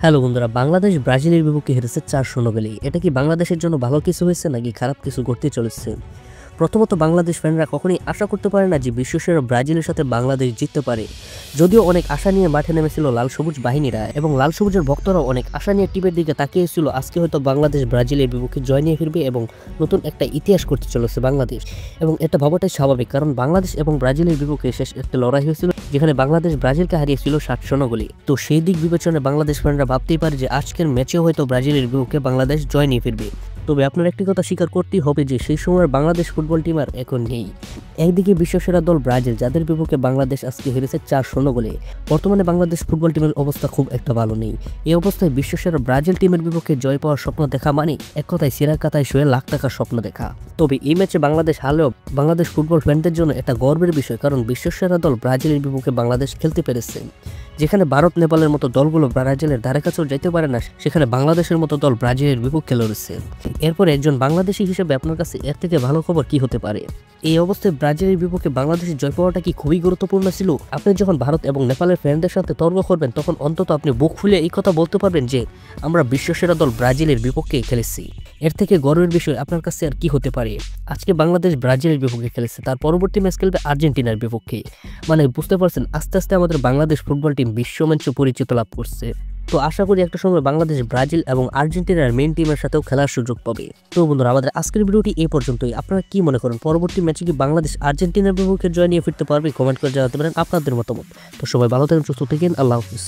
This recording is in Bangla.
হ্যালো বন্ধুরা, বাংলাদেশ ব্রাজিলের বিপক্ষে হেরেছে 4-0 গোলে। এটা কি বাংলাদেশের জন্য ভালো কিছু হয়েছে নাকি খারাপ কিছু ঘটতে চলেছে? প্রথমত বাংলাদেশ ফ্যানরা কখনোই আশা করতে পারে না যে বিশ্বসেরা ব্রাজিলের সাথে বাংলাদেশ জিততে পারে। যদিও অনেক আশা নিয়ে মাঠে নেমেছিল লাল সবুজ বাহিনীরা এবং লাল সবুজের ভক্তরাও অনেক আশা নিয়ে টিমের দিকে তাকিয়েছিল আজকে হয়তো বাংলাদেশ ব্রাজিলের বিপক্ষে জয় নিয়ে ফিরবে এবং নতুন একটা ইতিহাস করতে চলেছে বাংলাদেশ। এবং এটা ভাবাটাই স্বাভাবিক, কারণ বাংলাদেশ এবং ব্রাজিলের বিপক্ষে শেষ একটা লড়াই হয়েছিল যেখানে বাংলাদেশ ব্রাজিলকে হারিয়েছিল 7-0 গোলে। তো সেই দিক বিবেচনায় বাংলাদেশ ফ্যানরা ভাবতেই পারে যে আজকের ম্যাচেও হয়তো ব্রাজিলের বিপক্ষে বাংলাদেশ জয় নিয়ে ফিরবে। তবে আপনার একটি কথা স্বীকার করতেই হবে যে সেই সময়ের বাংলাদেশ ফুটবল টিম আর এখন নেই। একদিকে বিশ্বসেরা দল ব্রাজিল, যাদের বিপক্ষে বাংলাদেশ আজকে হেরেছে 4-0 গোলে। বর্তমানে বাংলাদেশ ফুটবল টিমের অবস্থা খুব একটা ভালো নেই। এই অবস্থায় বিশ্বসেরা ব্রাজিল টিমের বিপক্ষে জয় পাওয়ার স্বপ্ন দেখা মানে এক কথায় সেরা কাতায় শুয়ে লাখ টাকার স্বপ্ন দেখা। তবে এই ম্যাচে বাংলাদেশ হারলেও বাংলাদেশ ফুটবল ফ্যানদের জন্য এটা গর্বের বিষয়, কারণ বিশ্বসেরা দল ব্রাজিলের বিপক্ষে বাংলাদেশ খেলতে পেরেছে। যেখানে ভারত নেপালের মতো দলগুলো ব্রাজিলের ধারে কাছেও যেতে পারে না, সেখানে বাংলাদেশের মতো দল ব্রাজিলের বিপক্ষে লড়েছে। এরপরে একজন বাংলাদেশি হিসেবে আপনার কাছে এর থেকে ভালো খবর কি হতে পারে? এই অবস্থায় ব্রাজিলের বিপক্ষে বাংলাদেশের জয় পাওয়াটা কি খুবই গুরুত্বপূর্ণ ছিল? আপনি যখন ভারত এবং নেপালের ফ্যানদের সাথে তর্ক করবেন তখন অন্তত আপনি বুক ফুলে এই কথা বলতে পারবেন যে আমরা বিশ্বসেরা দল ব্রাজিলের বিপক্ষে খেলেছি। এর থেকে গর্বের বিষয় আপনার কাছে আর কি হতে পারে? আজকে বাংলাদেশ ব্রাজিলের বিপক্ষে খেলেছে, তার পরবর্তী ম্যাচ খেলবে আর্জেন্টিনার বিপক্ষে। মানে বুঝতে পারছেন, আস্তে আস্তে আমাদের বাংলাদেশ ফুটবল টিম বিশ্বমঞ্চে পরিচিত লাভ করছে। তো আশা করি একটা সময় বাংলাদেশ ব্রাজিল এবং আর্জেন্টিনার মেইন টিমের সাথেও খেলার সুযোগ পাবে। তো বন্ধুরা, আমাদের আজকের ভিডিওটি এই পর্যন্তই। আপনারা কি মনে করেন, পরবর্তী ম্যাচে কি বাংলাদেশ আর্জেন্টিনার বিপক্ষে জয় নিয়ে ফিরতে পারবে? কমেন্ট করে জানাতে পারেন আপনাদের মতামত। তো সবাই ভালো থাকেন, সুস্থ থাকেন, আল্লাহ হাফিজ।